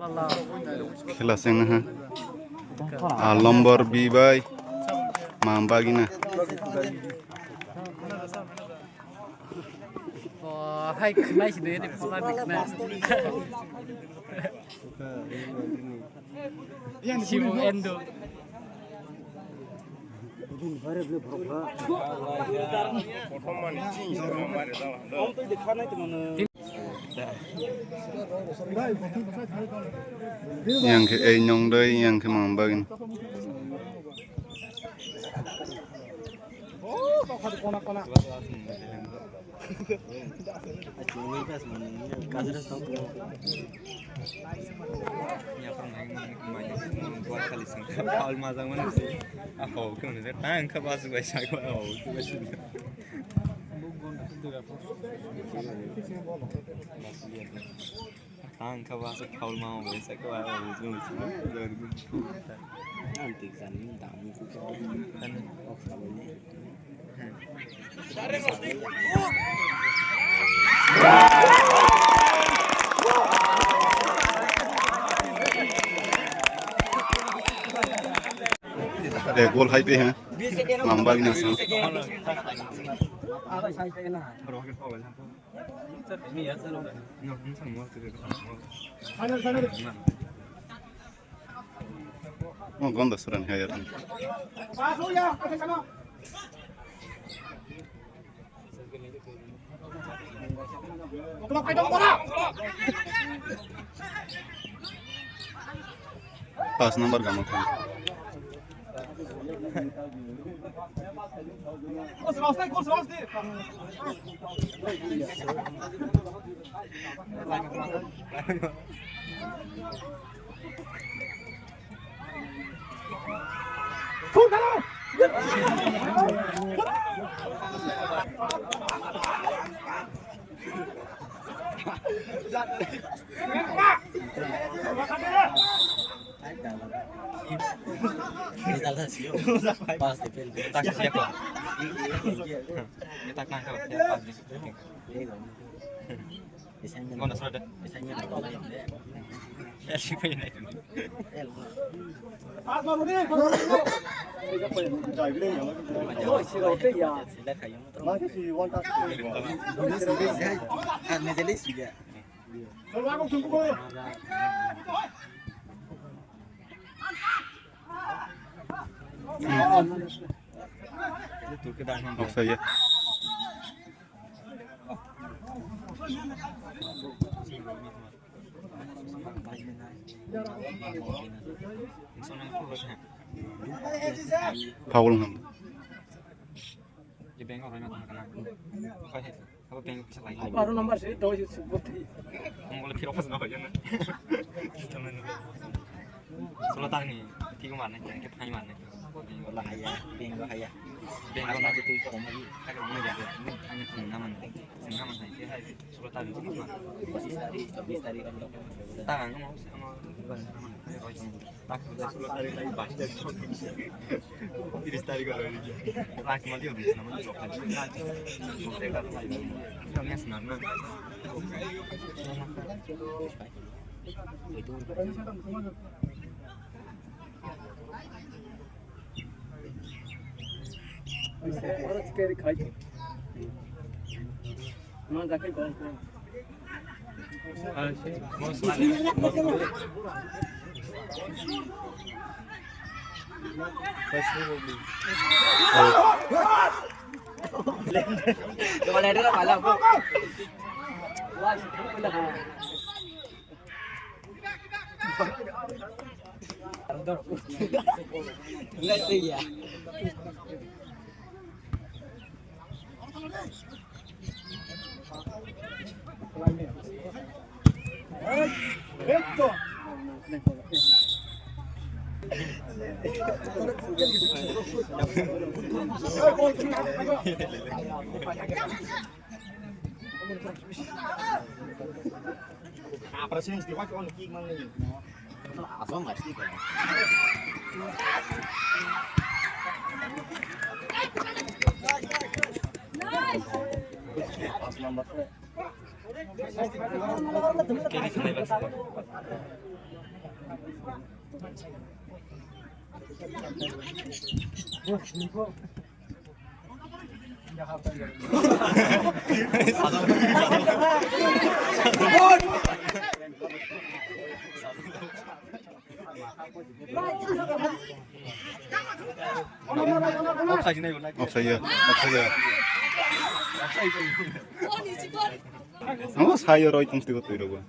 खेला सेंग हा आलम्बर बिबाय मांबागिना hai kenai sih deh pola kenai Simon Endo yang ke nyong doi yang ke mambagin Angka bahasa kaul mau biasa kau ada ujung nanti kan tamu kan गोल high पे हैं मांबागिना सा गंदा सुरन है यार पास नंबर का मत pas tak siapa kita nangkap pas di mana sudah ya sih pengen itu itu kita saya Paul ngam di bengkok orang nak kena apa bengkok bisa lagi baru nomor sih tahu sebut boleh kira pas nak jangan Sultan ni tiga mana kita hanya mana lah ya bengkok nak itu orang lagi kalau mana jadi hanya sengaman saya Sultan itu mah habis tadi kan tangan mau tak sudah Sultan lagi pas dari iris tadi kalau dia lagi mau dia bisa nama Sultan Sultan lagi kami senang itu orang sekali kaya mana जाके कौन कौन Coba lihat dulu malam bu. Enggak itu ya. Esto. Apa sih yang istimewa kalau niki mang ini? Apa enggak sih kan? Pas nomor. Kini kenapa? 없어요. 사이어로 이동 쓰고 이러고.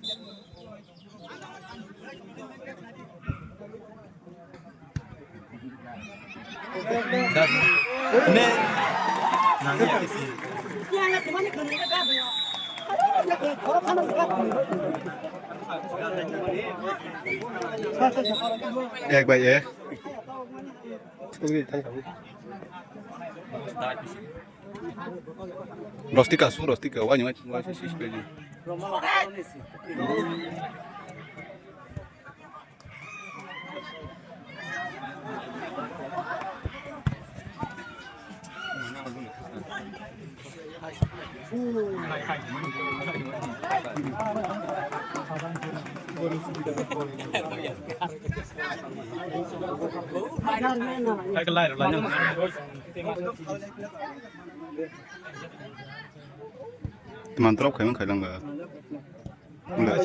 एक bye एक Rostika su rostika wanya wanya sih speli. Teman trop kayak mana enggak? Enggak.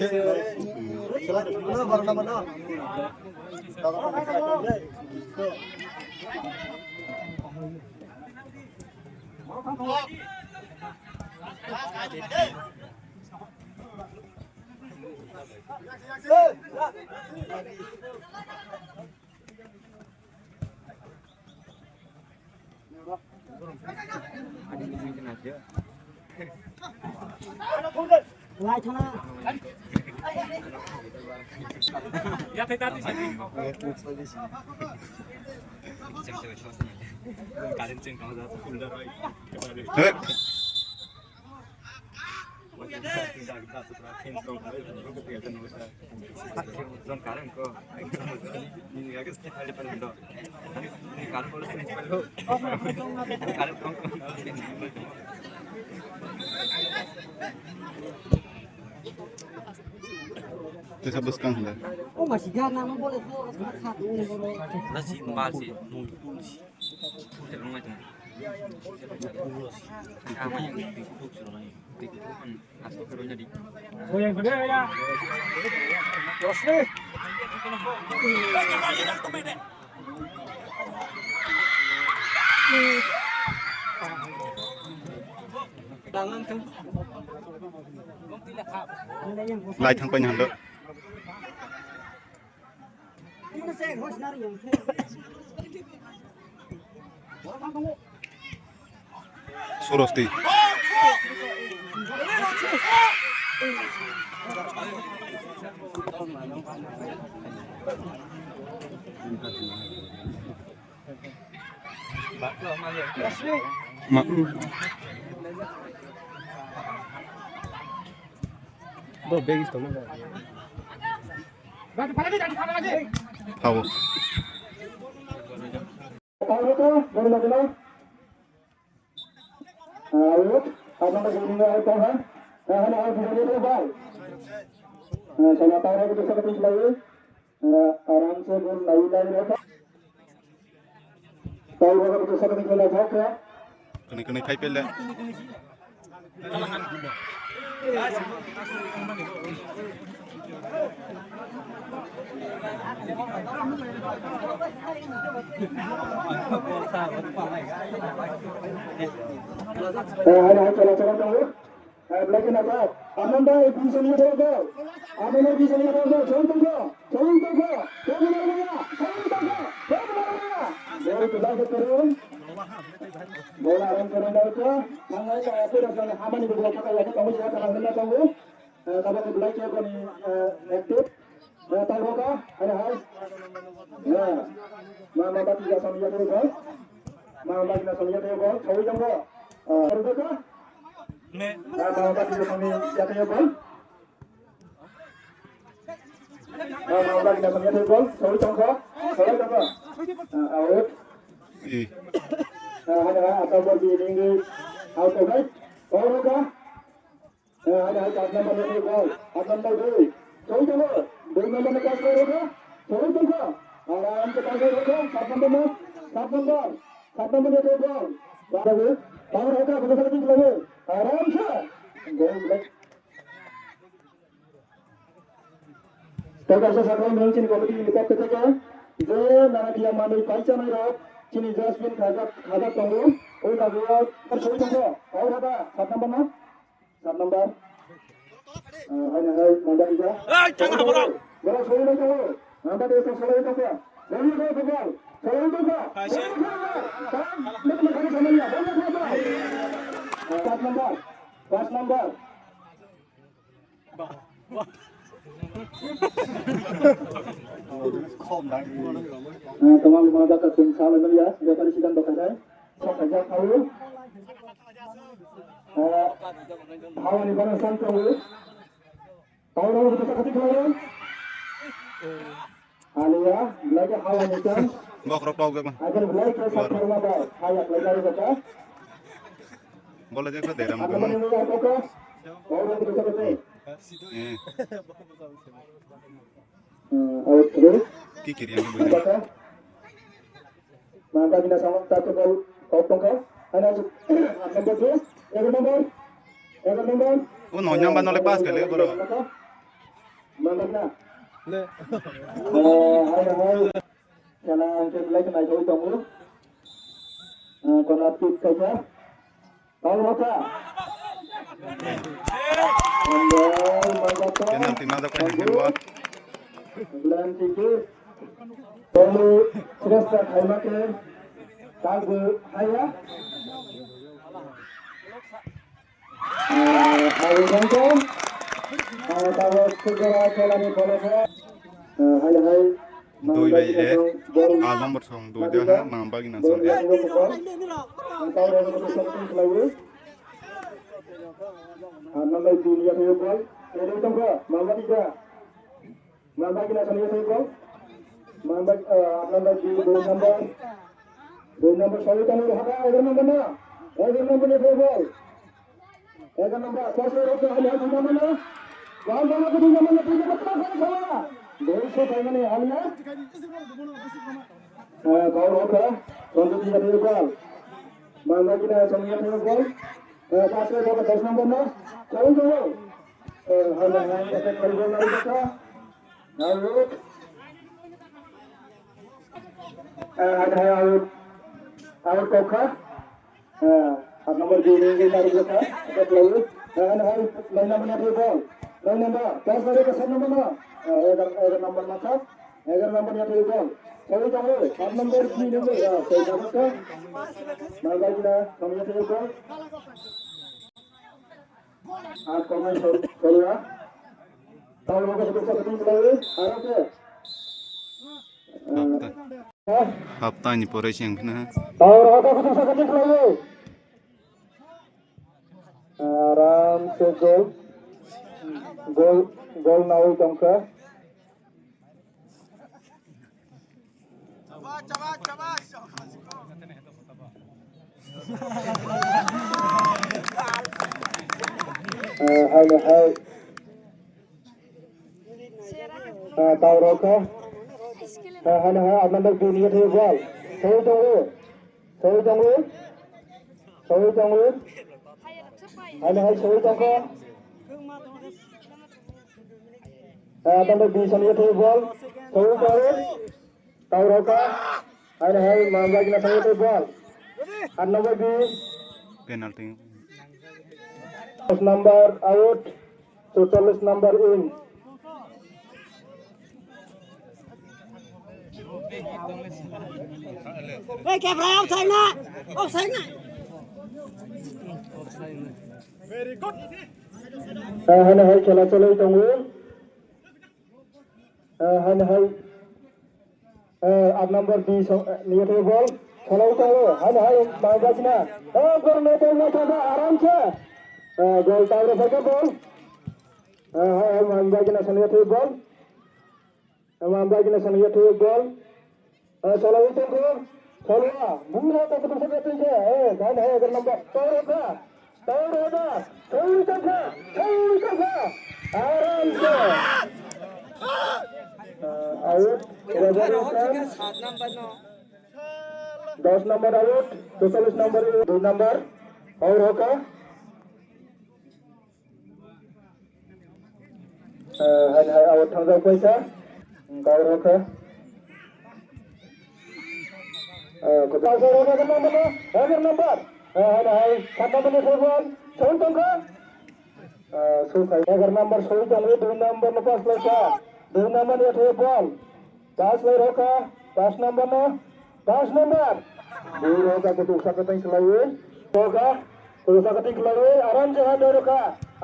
Lại thằng nào? Ya thấy ta thì sao? Itu sebutkan sudah. Oh masih gana, mau boleh tuh satu ini boleh. Nasi mbal sih, nunggu sih. Terus macam. Apa yang ditutup sebenarnya? Ditutup kan asal kerunya di. Oh yang gede ya. Terus nih. Tangan tuh. Lai thang penyang dok. Ini saya harus nari yang. Surosti. Bro, bag itu mana? Tahu. Kena type lah. Lagi nak buat, Amanda bisa lihat juga. Amanda bisa lihat juga. Contoh. Dari kita turun. Bola orang turun dari itu. Mangai saya tu dah Amanda berbuat apa lagi? Kamu jangan terang hendak kamu. Kalau kita belajar kau ni aktif. Tahu kah? Ada hal. Ya. Mama bagi kita sambil jaga kau. Mama bagi kita sambil jaga kau. Kau jangan kau. Tahu kah? Mau bagi kami jatuhnya gol. Mau bagi kami jatuhnya gol. Sorry congko. Out. Ada atau bagi tinggi out right. Gol kah? Ada atau bagi gol. Atau bagi. Sorry congko. Dua nombor lepas gol kah? Sorry congko. आराम से counter रखो 7 number में 7 number ये ball बाबू power होगा बड़ा सा kick लगे आराम से गोल break Terkasa sarang mencin komedi lipat ketika je nana dia manui panca naira cini jasmin khajak tunggu oh naga persoi tunggu और ada 7 नंबर ना 7 number hai nanda ija jangan bro bro soi na tunggu nanda dia soi tunggu dari go ball soi tunggu लेकिन खड़ी समझ आ 5 number Tolong mengadakan tim salam ya, biar sidang dokter. Sok saja tahu. Hawa ni barang santai tahu. Tahu dulu kita ketik lagi. Alia, lagi hawa ni kan. Bok rok tau gak Agar belajar ke satu rumah dah. Hayak belajar kita. Boleh je deh ram Apa gua. yang kita lakukan? Tahu dulu kita ketik. Out terus. Ki kiri yang gue. Apakah maka bina sama satu kau tongkau ada nomor 2 nomor Oh nonyang ban oleh pas kali bro. mana na hai jalan angkat lagi naik jauh kamu kau napik saja tahu apa Penalti nada kau yang buat. bulan tiga Lalu Sresta Khaimake Tagu Haya Hari Jangko Tahu segera jalani boleh Hai Doi bay alam bersong doi dah nambah gini nasol ya. Tahu dari kesempatan lagi Nama dunia people Jadi tunggu Mama tidak Mama kita sendiri people Mamba number 2 number sorry kamu ada 11 number na 11 number ni ball 11 number कैसे रोक है 2 number ना कौन दोनों को 2 number ना पूरा बता साला 200 टाइम ने हाल ना कौन रोक है कौन सी जगह बॉल मांगा कि ना समझ नहीं बॉल पास में 10 number ना कौन दो हाल ना ऐसे कर बॉल नहीं बचा ना रोक ada out kokha nomor 2 ni dari kita ada player dan hai line number ni ball line number pass करे के 7 number ना अगर number ना था अगर number ni ball सही जाओ 7 number 3 ni सही जाओ का मागा जी ना समझ थे बॉल आज कमेंट करूंगा ताऊ लोगों को सब टीम प्लेयर आराम से Hafta ini pore siang kena. और आगे कुछ ऐसा करने के लिए आराम से गोल ना हो तुमका हाय ताऊ रोका hanya aman dah dunia tu bal. Saya tunggu. Hanya saya tunggu. Aman dah bisa lihat tu bal. Saya tunggu. Tahu roka. Hanya mangga kita saya tu bal. An number B. Penalti. Number out. Total number in. Hey, camera offside na. Offside na. very good hanya hai chela tunggu hanya hai ab number 20 niat ball chela tunggu hanya hai mangga sina gol na tha aram se gol tahu saja ball hai mangga kina saniat ball mangga kina saniat ball चलो ये तो चलो बुरा तो कुछ कहते हैं गान है अगर नंबर तोड़ आराम से out 11 run 10 number out 44 number 2 number और होगा है out थंगा पैसा और होगा अगर नंबर है 7 number ने बॉल 7 तंका अगर नंबर 6 चले 2 number ने पास लेका 2 number ने थे बॉल पास ले रोका 5 number ना 5 number दूर होगा तो दूसरा कतई चलाइए होगा तो दूसरा कतई चलाइए आराम से हाथ रोका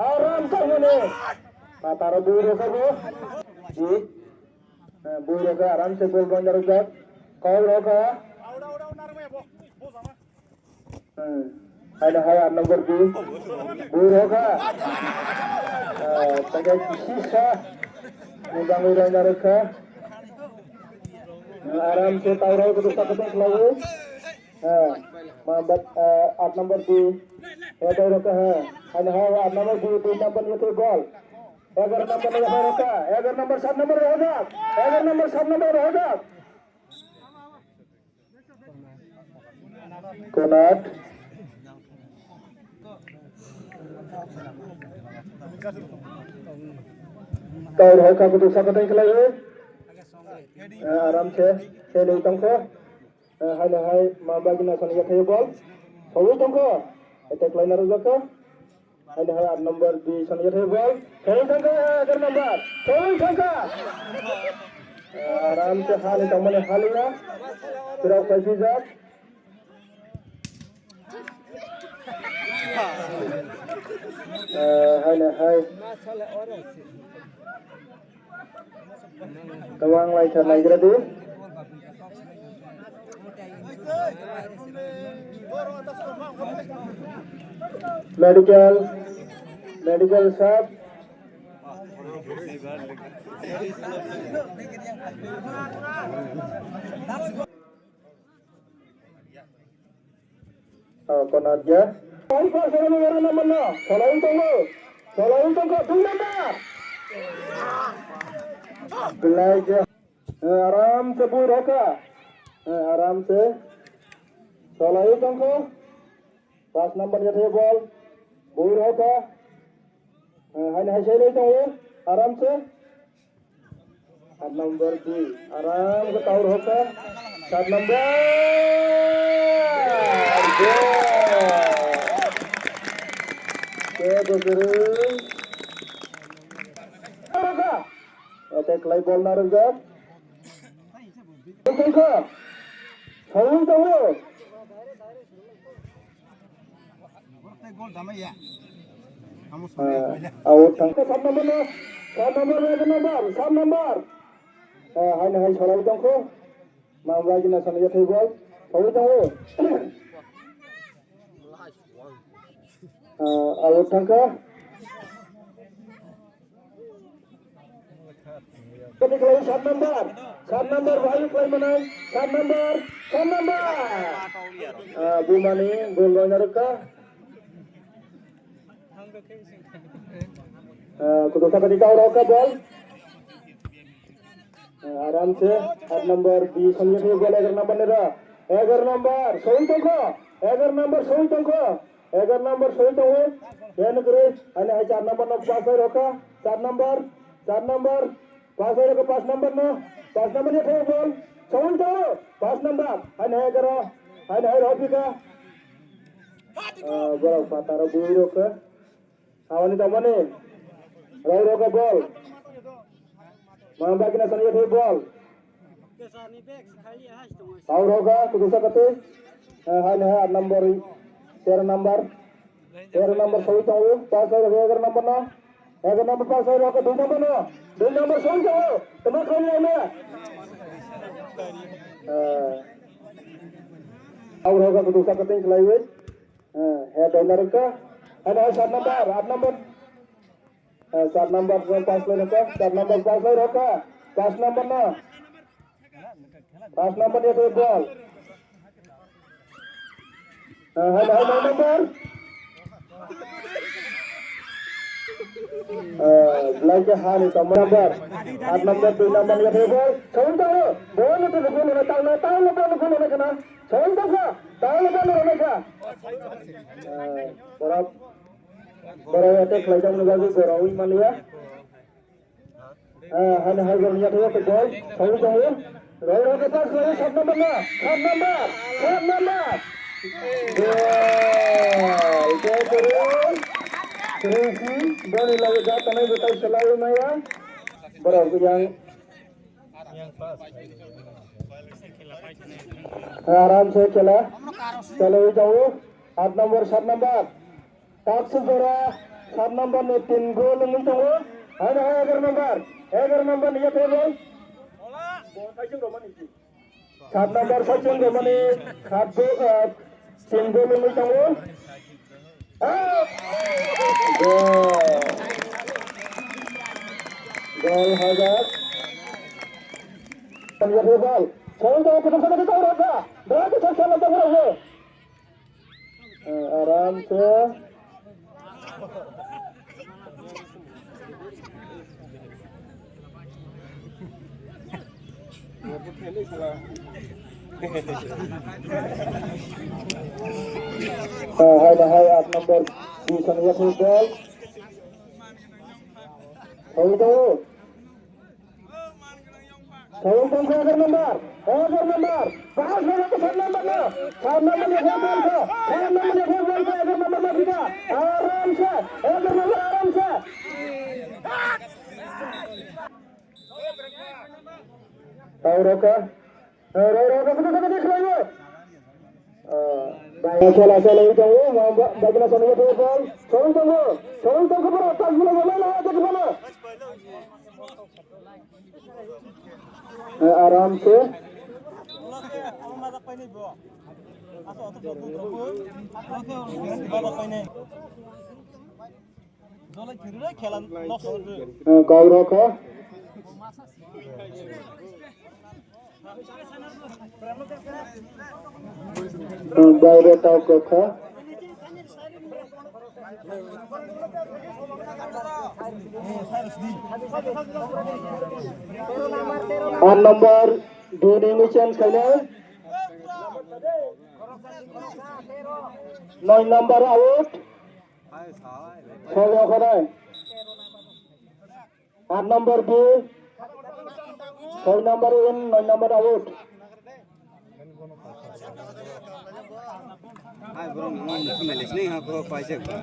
आराम से ने तारा दूर होगा वो जी दूर होगा आराम से बॉल बंद रोका कॉल रोका ada haya nomor 2 Buroka sebagai sisa megang urang Buroka आराम से तावरा को दूसरा कदम चलाओ मोहम्मद 8 नंबर 2 है रोका है 8 नंबर 2 नंबर ये तो गोल 11 नंबर ने रोका 11 नंबर 7 नंबर रहेगा 11 नंबर 7 नंबर रहेगा कोनाट और होका को दूसरा कदम चलाइए आराम से खेल तंको हाय माबा गिना सनिया थे बॉल होई तंको अटैक लाइनर जको हाय 8 नंबर 2 सनिया थे बॉल खेल तंको 11 नंबर खेल तंको आराम से हाल तमने हालिया फिर कैसी जात हाय tawang lai thar lai grade medical shop konaja ai pasal negara namanya selain tunggu 2 number Belajar आराम से बुर होगा आराम से 16 तंको 5 नंबर ये थे बॉल बुर होगा है सही तो आराम से 8 नंबर 2 आराम से टावर होगा 7 number attack lay ball na ruga tengka haun tahu out tengka 7 number na 7 number hai solai tengko mangga gina sanaya thai ball haun tahu out tengka ketik lagi 7 number baik lagi menang 7 number Bumani gol banyak ka kudusa ketika roka ball आराम से 8 number 20 समझे थे गोल 11 number ने रहा 11 number सोई तंको 11 number सोई तंको यानी करे अने 4 नंबर न पास रोका 4 नंबर पास है 5 नंबर ने थे बॉल सोई तो 5 नंबर अने करो अने रोपी का बड़ा पातारा बुई रोका आवनी तमने राई रोका बॉल मांबा किना सनिया थे बॉल और होगा तो दूसरा कते हाय 8 नंबर 13 नंबर सोई तो पास है 11 नंबर ना 11 नंबर पास है रोका 2 नंबर सोई तो तुम खेल ले और होगा तो दूसरा कते खिलाइए है डॉलर का है 7 नंबर पास लेने का 4 नंबर पास ले रोका 5 नंबर ना 5 नंबर ये तो बॉल है 9 number Belanja hari nomor 8 number 2 number ya table. Sound tahu. Boleh tu boleh nak tahu boleh kena. Sound tahu ka? Tahu boleh ka? Orang itu pelajar mengajar orang ini ya. Hanya harga niat itu betul. Sound tahu. Orang kita selalu 7 number. Itu terus. Boleh lagi jatuh naik betul selalu Maya. Berapa yang आराम से चला चलो जाओ 8 number 7 number tak segera 7 number ने 3 gol untuk ada 11 number ni apa boy 7 number Sachin romani 7 gol 3 gol untuk gol Hazard penjaga bal Soalnya kita sudah tahu raga, berarti saya nak tahu raga. Aram se. Hai 8 number di sana ya football. Tahu. Sound tahu agar number. Bahas mana tu 7 number na. 7 number ni football ka. 7 number ni football ka agar number na kita. Aram se. Agar number aram se. Tahu roka. Roka kita deख लेंगे. चला itu bagaimana soalnya football. Sound tahu berapa tak boleh mana ada di mana. आराम से गौरव का गौरव टाउक का 8 number 2 ini chance kali 9 number out saya kena 8 number 2 6 number in 9 number out Hai bro, melis nih aku pajak. Hai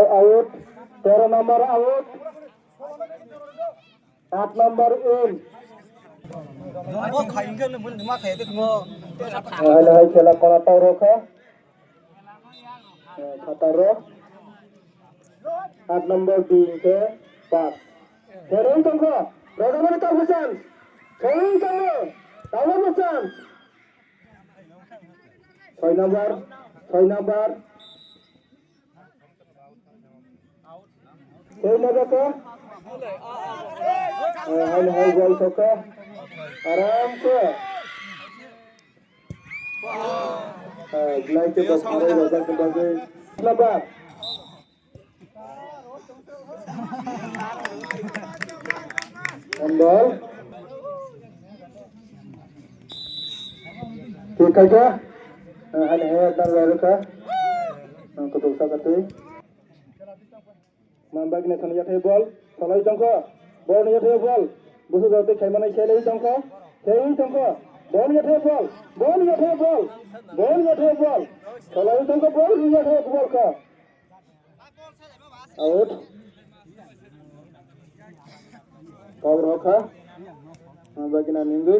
out 13 number out 8 number in hai खेला कोना तारो का खतरो 8 number 2 के पास terus tunggu bagaimana tahu pesan terus tunggu tahu pesan 6 number hai gol soka आराम से light के पास में रजत के पास नंबर बॉल ठीक है क्या हने है अंदर वाले का को तो सकते मानबाग ने सनिया थे बॉल सलाई तंको बॉल ने थे बॉल बुसु जाते खेलमाने खेले तंको बॉल ने थे बॉल सलाई तंको बॉल ने थे बॉल का आउट कवर होका मानबाग ना निंगु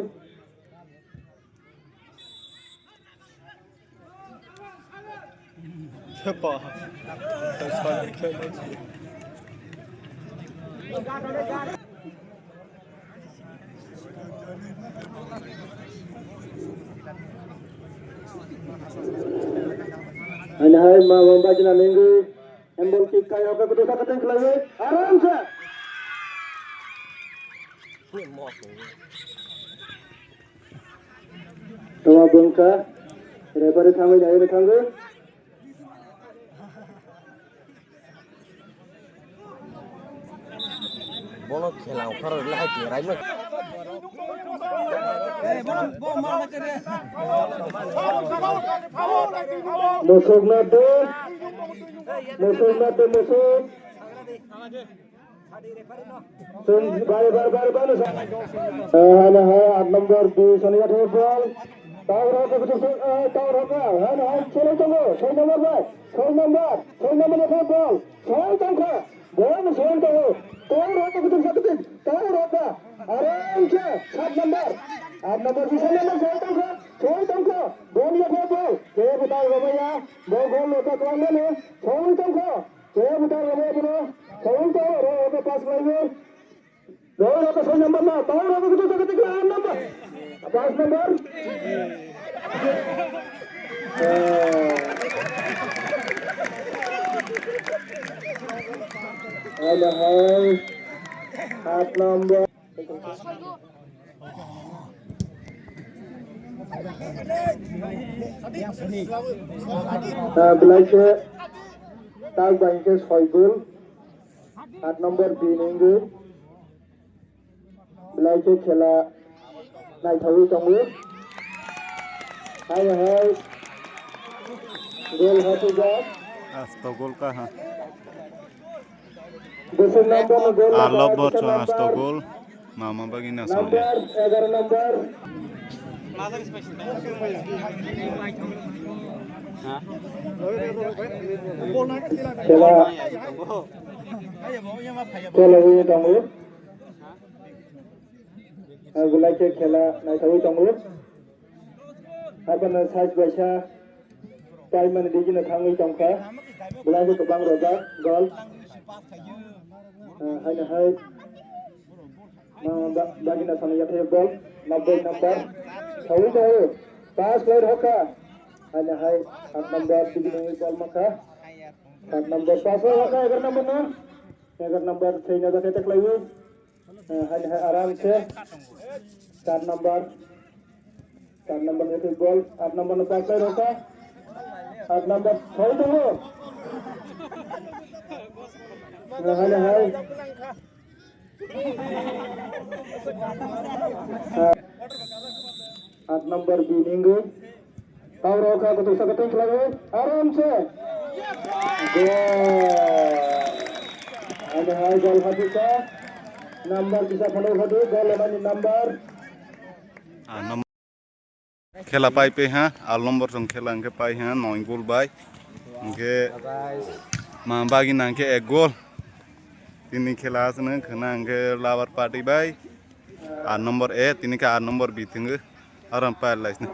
Hai mambajna minggu Embol kick kayo ke kedua keting lagi. Aram se. Tawa bengka. Referee thamai jai thangu. Bolo खेला ऊपर लाइट राइट में Musuh nade. Sun bar. Hana hai 8 number 2 Sonia the ball. Tahu ke betul tahu ke. Hana hai chalo chalo. 6 number ball. 6 number the ball. 6 tangka. Ball 6 tahu. Tahu ke betul satu tin. Tahu ke. Aram se 7 number. 8 number 2 Sonia 6 tangka. Ball ya ball. Ke betul ramaya. Ball lota kawan ne. 6 tangka. Ke betul ramaya puno. 6 tahu ke pass lagi. Roll ke 6 number na. Tahu ke betul satu tin 8 number. 5 number. Ada hai 8 number. Belakang tag bangke 6 gol. 8 number biningu. Belakang khela nai thawi tongmu. Hai gol hatu jab. Asto gol ka ha. Dosen number gol. Alobor so asto gol. Mama bagina so. Number 11 number. Khela huye tongmu. Belakang khela nai thawi tongmu. Apa size baca, time mana di sini thangai tongka, belanja kebang roda, gol, hanya hai, bagi nasi yang terhebol, gol, 90 number, tahu, pass player hoka, hanya hai, 8 number di sini gol maka, 8 number pass hoka, agar number, saya nyata ketek lagi, hanya hai aram se, 4 number. 4 number में ball 8 number में पास होता 8 number छोड़ दो हाय 8 number binning और रोका को दूसरा cutting लगे आराम से गोल हाय गोल हदीसा नंबर bisa follow hadu गोल मानी नंबर खेला पाई पे हाँ आल नंबर संग खेला अंके पाई हाँ 9 गोल बाई अंके मां बागी नांके 1 गोल तिनी खेला आसने खना अंके लावर पार्टी बाई 8 नंबर ए तिनी का 8 नंबर बी थिंग आराम पाय लाइसने